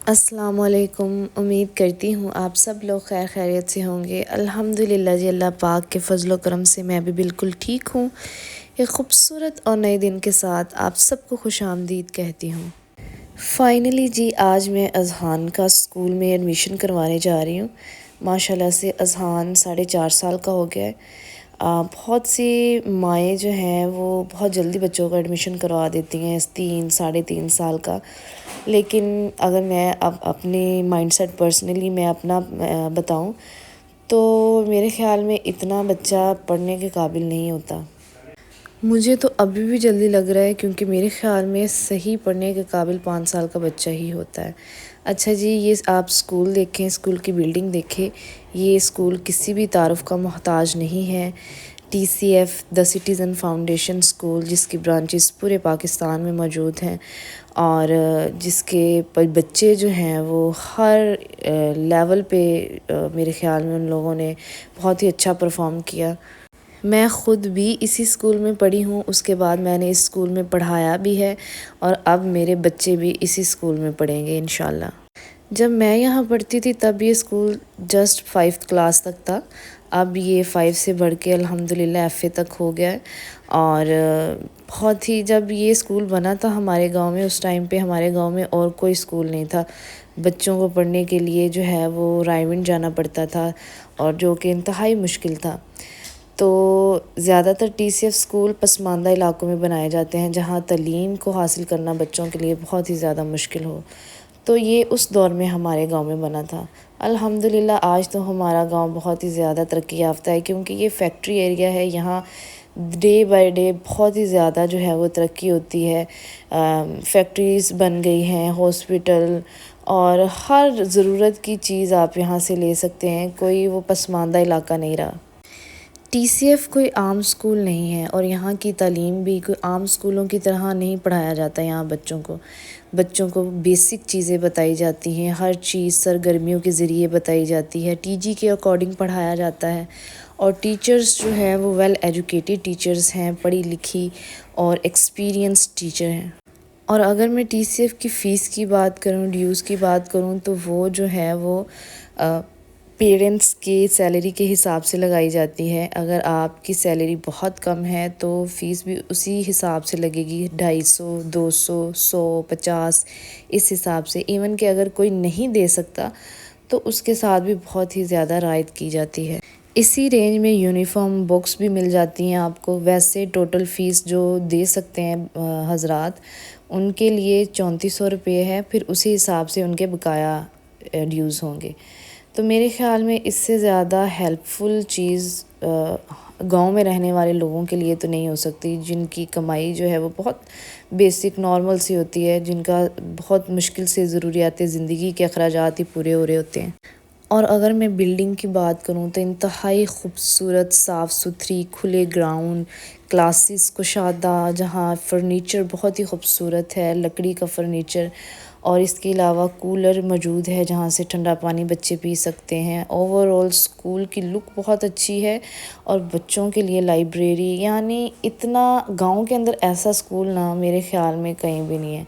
السلام علیکم۔ امید کرتی ہوں آپ سب لوگ خیر خیریت سے ہوں گے۔ الحمدللہ جی، اللہ پاک کے فضل و کرم سے میں بھی بالکل ٹھیک ہوں۔ ایک خوبصورت اور نئے دن کے ساتھ آپ سب کو خوش آمدید کہتی ہوں۔ فائنلی جی، آج میں اذہان کا اسکول میں ایڈمیشن کروانے جا رہی ہوں۔ ماشاءاللہ سے اذہان 4.5 سال کا ہو گیا ہے۔ بہت سی مائیں جو ہیں وہ بہت جلدی بچوں کا ایڈمیشن کروا دیتی ہیں 3 ساڑھے 3 سال کا، لیکن اگر میں اب اپنی مائنڈ سیٹ پرسنلی میں اپنا بتاؤں تو میرے خیال میں اتنا بچہ پڑھنے کے قابل نہیں ہوتا۔ مجھے تو ابھی بھی جلدی لگ رہا ہے، کیونکہ میرے خیال میں صحیح پڑھنے کے قابل 5 سال کا بچہ ہی ہوتا ہے۔ اچھا جی، یہ آپ اسکول دیکھیں، اسکول کی بلڈنگ دیکھیں، یہ اسکول کسی بھی تعارف کا محتاج نہیں ہے۔ TCF دی سٹیزن فاؤنڈیشن اسکول، جس کی برانچز پورے پاکستان میں موجود ہیں اور جس کے بچے جو ہیں وہ ہر لیول پہ میرے خیال میں ان لوگوں نے بہت ہی اچھا پرفارم کیا۔ میں خود بھی اسی اسکول میں پڑھی ہوں، اس کے بعد میں نے اس اسکول میں پڑھایا بھی ہے اور اب میرے بچے بھی اسی اسکول میں پڑھیں گے انشاءاللہ۔ جب میں یہاں پڑھتی تھی تب یہ اسکول جسٹ 5th کلاس تک تھا، اب یہ 5 سے بڑھ کے الحمدللہ FA تک ہو گیا ہے۔ اور بہت ہی، جب یہ اسکول بنا تھا ہمارے گاؤں میں، اس ٹائم پہ ہمارے گاؤں میں اور کوئی اسکول نہیں تھا۔ بچوں کو پڑھنے کے لیے جو ہے وہ رائمنڈ جانا پڑتا تھا، اور جو کہ انتہائی مشکل تھا۔ تو زیادہ تر TCF اسکول پسماندہ علاقوں میں بنائے جاتے ہیں، جہاں تعلیم کو حاصل کرنا بچوں کے لیے بہت ہی زیادہ مشکل ہو۔ تو یہ اس دور میں ہمارے گاؤں میں بنا تھا۔ الحمدللہ آج تو ہمارا گاؤں بہت ہی زیادہ ترقی یافتہ ہے، کیونکہ یہ فیکٹری ایریا ہے۔ یہاں ڈے بائی ڈے بہت ہی زیادہ جو ہے وہ ترقی ہوتی ہے۔ فیکٹریز بن گئی ہیں، ہاسپٹل، اور ہر ضرورت کی چیز آپ یہاں سے لے سکتے ہیں، کوئی وہ پسماندہ علاقہ نہیں رہا۔ TCF کوئی عام اسکول نہیں ہے، اور یہاں کی تعلیم بھی کوئی عام اسکولوں کی طرح نہیں پڑھایا جاتا۔ یہاں بچوں کو بیسک چیزیں بتائی جاتی ہیں، ہر چیز سرگرمیوں کے ذریعے بتائی جاتی ہے، TG کے اکارڈنگ پڑھایا جاتا ہے، اور ٹیچرز جو ہیں وہ ویل ایجوکیٹڈ ٹیچرز ہیں، پڑھی لکھی اور ایکسپیرینس ٹیچر ہیں۔ اور اگر میں TCF کی فیس کی بات کروں، ڈیوز کی بات کروں، تو وہ جو ہے وہ پیرنٹس کی سیلری کے حساب سے لگائی جاتی ہے۔ اگر آپ کی سیلری بہت کم ہے تو فیس بھی اسی حساب سے لگے گی، 250، 200، 100، 50، اس حساب سے۔ ایون کہ اگر کوئی نہیں دے سکتا تو اس کے ساتھ بھی بہت ہی زیادہ رعایت کی جاتی ہے۔ اسی رینج میں یونیفارم، بکس بھی مل جاتی ہیں آپ کو۔ ویسے ٹوٹل فیس جو دے سکتے ہیں حضرات، ان کے لیے 3400 روپے ہے، پھر اسی حساب سے ان کے بقایا ڈیوز ہوں گے۔ تو میرے خیال میں اس سے زیادہ ہیلپ فل چیز گاؤں میں رہنے والے لوگوں کے لیے تو نہیں ہو سکتی، جن کی کمائی جو ہے وہ بہت بیسک نارمل سی ہوتی ہے، جن کا بہت مشکل سے ضروریات زندگی کے اخراجات ہی پورے ہو رہے ہوتے ہیں۔ اور اگر میں بلڈنگ کی بات کروں تو انتہائی خوبصورت، صاف ستھری، کھلے گراؤنڈ، کلاسز کشادہ، جہاں فرنیچر بہت ہی خوبصورت ہے، لکڑی کا فرنیچر، اور اس کے علاوہ کولر موجود ہے جہاں سے ٹھنڈا پانی بچے پی سکتے ہیں۔ اوور آل اسکول کی لک بہت اچھی ہے، اور بچوں کے لیے لائبریری، یعنی اتنا گاؤں کے اندر ایسا اسکول نہ میرے خیال میں کہیں بھی نہیں ہے۔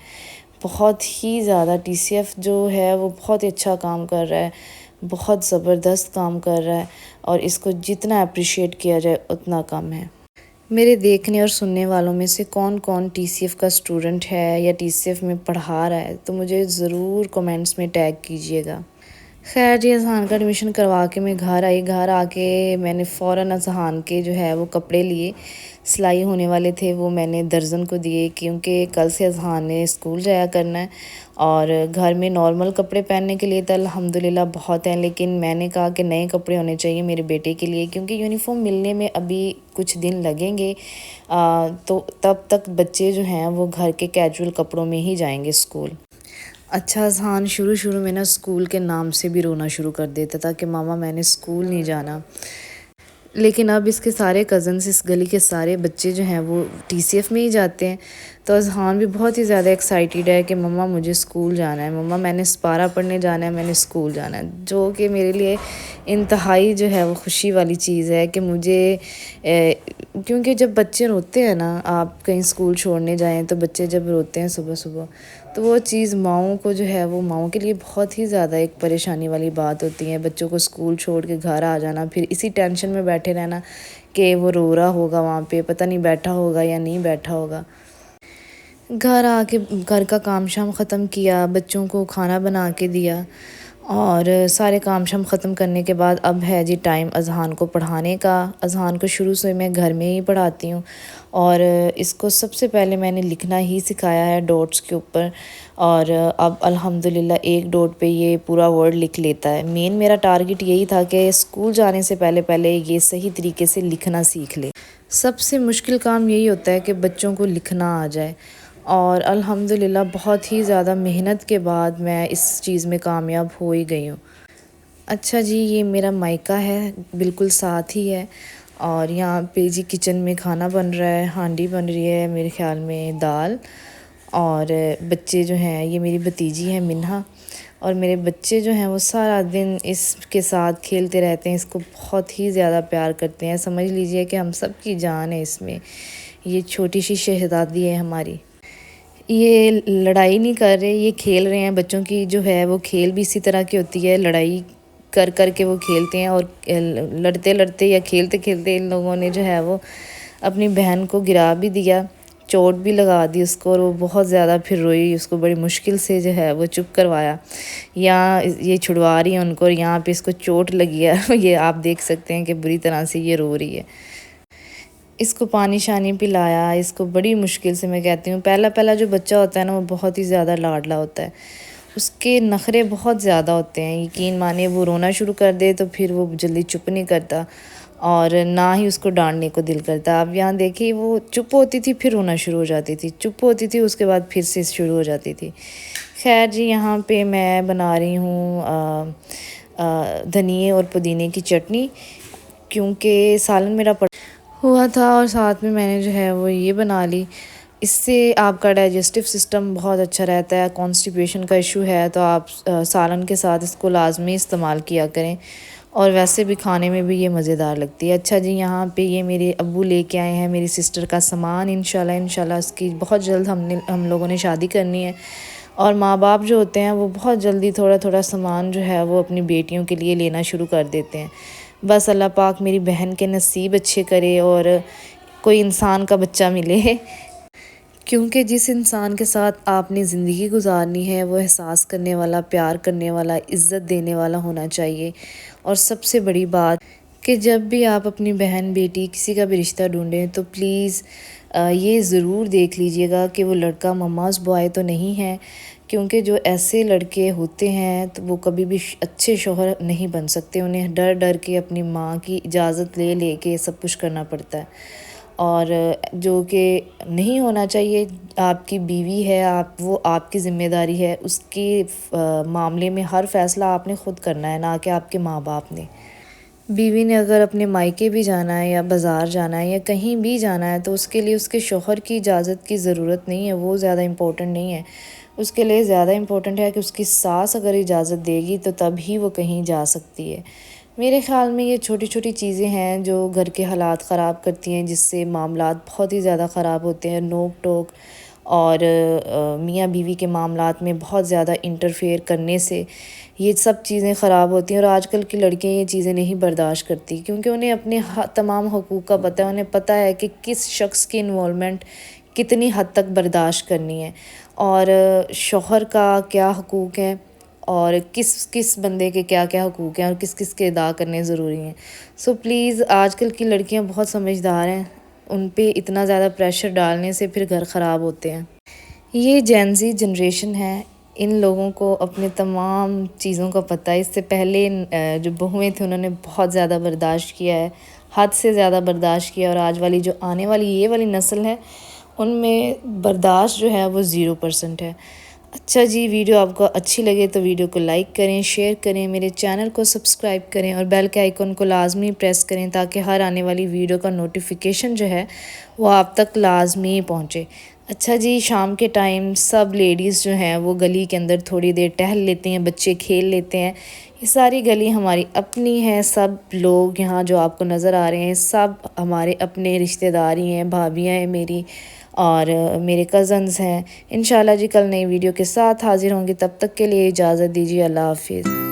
بہت ہی زیادہ TCF جو ہے وہ بہت ہی اچھا کام کر رہا ہے، بہت زبردست کام کر رہا ہے، اور اس کو جتنا اپریشیٹ کیا جائے اتنا کم ہے۔ میرے دیکھنے اور سننے والوں میں سے کون کون TCF کا اسٹوڈنٹ ہے یا TCF میں پڑھا رہا ہے تو مجھے ضرور کومنٹس میں ٹیگ کیجیے گا۔ خیر جی، اذہان کا ایڈمیشن کروا کے میں گھر آئی۔ گھر آ کے میں نے فوراً اذہان کے جو ہے وہ کپڑے لیے، سلائی ہونے والے تھے، وہ میں نے درزن کو دیے، کیونکہ کل سے اذہان نے اسکول جایا کرنا ہے، اور گھر میں نارمل کپڑے پہننے کے لیے تو الحمدللہ بہت ہیں، لیکن میں نے کہا کہ نئے کپڑے ہونے چاہیے میرے بیٹے کے لیے، کیونکہ یونیفارم ملنے میں ابھی کچھ دن لگیں گے، تو تب تک بچے جو ہیں وہ گھر کے کیجول کپڑوں میں ہی جائیں گے اسکول۔ اچھا، اذہان شروع میں نا اسکول کے نام سے بھی رونا شروع کر دیتا تھا کہ ماما میں نے اسکول نہیں جانا، لیکن اب اس کے سارے کزنس، اس گلی کے سارے بچے جو ہیں وہ TCF میں ہی جاتے ہیں، تو اذہان بھی بہت ہی زیادہ ایکسائٹیڈ ہے کہ مما مجھے اسکول جانا ہے، مما میں نے سپارہ پڑھنے جانا ہے، میں نے اسکول جانا ہے، جو کہ میرے لیے انتہائی جو ہے وہ خوشی والی چیز ہے کہ مجھے، کیونکہ جب بچے روتے ہیں نا، آپ کہیں اسکول چھوڑنے جائیں تو بچے جب روتے ہیں صبح صبح، تو وہ چیز ماؤں کو جو ہے وہ ماؤں کے لیے بہت ہی زیادہ ایک پریشانی والی بات ہوتی ہے، بچوں کو اسکول چھوڑ کے گھر آ جانا، پھر اسی ٹینشن میں بیٹھے رہنا کہ وہ رو رہا ہوگا وہاں پہ، پتہ نہیں بیٹھا ہوگا یا نہیں بیٹھا ہوگا۔ گھر آ کے گھر کا کام شام ختم کیا، بچوں کو کھانا بنا کے دیا، اور سارے کام شام ختم کرنے کے بعد اب ہے جی ٹائم اذہان کو پڑھانے کا۔ اذہان کو شروع سے میں گھر میں ہی پڑھاتی ہوں، اور اس کو سب سے پہلے میں نے لکھنا ہی سکھایا ہے ڈاٹس کے اوپر، اور اب الحمدللہ ایک ڈاٹ پہ یہ پورا ورڈ لکھ لیتا ہے۔ مین میرا ٹارگٹ یہی تھا کہ اسکول جانے سے پہلے یہ صحیح طریقے سے لکھنا سیکھ لے۔ سب سے مشکل کام یہی ہوتا ہے کہ بچوں کو لکھنا آ جائے، اور الحمدللہ بہت ہی زیادہ محنت کے بعد میں اس چیز میں کامیاب ہو ہی گئی ہوں۔ اچھا جی، یہ میرا مائکہ ہے، بالکل ساتھ ہی ہے، اور یہاں پہ جی کچن میں کھانا بن رہا ہے، ہانڈی بن رہی ہے میرے خیال میں دال، اور بچے جو ہیں یہ میری بھتیجی ہے منہا، اور میرے بچے جو ہیں وہ سارا دن اس کے ساتھ کھیلتے رہتے ہیں، اس کو بہت ہی زیادہ پیار کرتے ہیں، سمجھ لیجئے کہ ہم سب کی جان ہے اس میں، یہ چھوٹی سی شہزادی ہے ہماری۔ یہ لڑائی نہیں کر رہے، یہ کھیل رہے ہیں، بچوں کی جو ہے وہ کھیل بھی اسی طرح کی ہوتی ہے، لڑائی کر کر کے وہ کھیلتے ہیں، اور لڑتے لڑتے یا کھیلتے کھیلتے ان لوگوں نے جو ہے وہ اپنی بہن کو گرا بھی دیا، چوٹ بھی لگا دی اس کو، اور وہ بہت زیادہ پھر روئی، اس کو بڑی مشکل سے جو ہے وہ چپ کروایا، یہاں یہ چھڑوا رہی ہیں ان کو، اور یہاں پہ اس کو چوٹ لگی ہے یہ آپ دیکھ سکتے ہیں کہ بری طرح سے یہ رو رہی ہے۔ اس کو پانی شانی پلایا، اس کو بڑی مشکل سے، میں کہتی ہوں پہلا جو بچہ ہوتا ہے نا وہ بہت ہی زیادہ لاڈلا ہوتا ہے، اس کے نخرے بہت زیادہ ہوتے ہیں، یقین مانے وہ رونا شروع کر دے تو پھر وہ جلدی چپ نہیں کرتا، اور نہ ہی اس کو ڈانٹنے کو دل کرتا۔ اب یہاں دیکھیے وہ چپ ہوتی تھی پھر رونا شروع ہو جاتی تھی، چپ ہوتی تھی اس کے بعد پھر سے شروع ہو جاتی تھی۔ خیر جی، یہاں پہ میں بنا رہی ہوں دھنیے اور پودینے کی چٹنی، کیونکہ سالن میرا ہوا تھا، اور ساتھ میں نے جو ہے وہ یہ بنا لی، اس سے آپ کا ڈائجسٹیو سسٹم بہت اچھا رہتا ہے۔ کانسٹیپیشن کا ایشو ہے تو آپ سالن کے ساتھ اس کو لازمی استعمال کیا کریں، اور ویسے بھی کھانے میں بھی یہ مزیدار لگتی ہے۔ اچھا جی، یہاں پہ یہ میرے ابو لے کے آئے ہیں میری سسٹر کا سامان، انشاءاللہ اس کی بہت جلد ہم لوگوں نے شادی کرنی ہے، اور ماں باپ جو ہوتے ہیں وہ بہت جلدی تھوڑا تھوڑا سامان جو ہے وہ اپنی بیٹیوں کے لیے لینا شروع کر دیتے ہیں۔ بس اللہ پاک میری بہن کے نصیب اچھے کرے، اور کوئی انسان کا بچہ ملے، کیونکہ جس انسان کے ساتھ آپ نے زندگی گزارنی ہے وہ احساس کرنے والا، پیار کرنے والا، عزت دینے والا ہونا چاہیے۔ اور سب سے بڑی بات کہ جب بھی آپ اپنی بہن بیٹی کسی کا بھی رشتہ ڈھونڈیں تو پلیز یہ ضرور دیکھ لیجئے گا کہ وہ لڑکا مماز بوائے تو نہیں ہے، کیونکہ جو ایسے لڑکے ہوتے ہیں تو وہ کبھی بھی اچھے شوہر نہیں بن سکتے، انہیں ڈر ڈر کے اپنی ماں کی اجازت لے لے کے سب کچھ کرنا پڑتا ہے، اور جو کہ نہیں ہونا چاہیے۔ آپ کی بیوی ہے، وہ آپ کی ذمہ داری ہے، اس کے معاملے میں ہر فیصلہ آپ نے خود کرنا ہے، نہ کہ آپ کے ماں باپ نے۔ بیوی نے اگر اپنے مائکے بھی جانا ہے یا بازار جانا ہے یا کہیں بھی جانا ہے تو اس کے لیے اس کے شوہر کی اجازت کی ضرورت نہیں ہے، وہ زیادہ امپورٹنٹ نہیں ہے، اس کے لیے زیادہ امپورٹنٹ ہے کہ اس کی ساس اگر اجازت دے گی تو تب ہی وہ کہیں جا سکتی ہے۔ میرے خیال میں یہ چھوٹی چھوٹی چیزیں ہیں جو گھر کے حالات خراب کرتی ہیں، جس سے معاملات بہت ہی زیادہ خراب ہوتے ہیں، نوک ٹوک اور میاں بیوی کے معاملات میں بہت زیادہ انٹرفیئر کرنے سے یہ سب چیزیں خراب ہوتی ہیں، اور آج کل کی لڑکیاں یہ چیزیں نہیں برداشت کرتی، کیونکہ انہیں اپنے تمام حقوق کا پتہ ہے، انہیں پتہ ہے کہ کس شخص کی انوالومنٹ کتنی حد تک برداشت کرنی ہے، اور شوہر کا کیا حقوق ہیں، اور کس بندے کے کیا کیا حقوق ہیں، اور کس کے ادا کرنے ضروری ہیں۔ سو پلیز، آج کل کی لڑکیاں بہت سمجھدار ہیں، ان پہ اتنا زیادہ پریشر ڈالنے سے پھر گھر خراب ہوتے ہیں۔ یہ جین زی جنریشن ہے، ان لوگوں کو اپنے تمام چیزوں کا پتہ ہے، اس سے پہلے جو بہویں تھے انہوں نے بہت زیادہ برداشت کیا ہے، حد سے زیادہ برداشت کیا، اور آج والی جو آنے والی یہ والی نسل ہے ان میں برداشت جو ہے وہ 0% ہے۔ اچھا جی، ویڈیو آپ کو اچھی لگے تو ویڈیو کو لائک کریں، شیئر کریں، میرے چینل کو سبسکرائب کریں، اور بیل کے آئیکن کو لازمی پریس کریں تاکہ ہر آنے والی ویڈیو کا نوٹیفیکیشن جو ہے وہ آپ تک لازمی پہنچے۔ اچھا جی، شام کے ٹائم سب لیڈیز جو ہیں وہ گلی کے اندر تھوڑی دیر ٹہل لیتے ہیں، بچے کھیل لیتے ہیں، یہ ساری گلی ہماری اپنی ہے، سب لوگ یہاں جو آپ کو نظر آ رہے ہیں سب ہمارے اپنے رشتہ دار ہی ہیں، بھابیاں ہیں میری، اور میرے کزنز ہیں۔ انشاءاللہ جی کل نئی ویڈیو کے ساتھ حاضر ہوں گی، تب تک کے لیے اجازت دیجیے، اللہ حافظ۔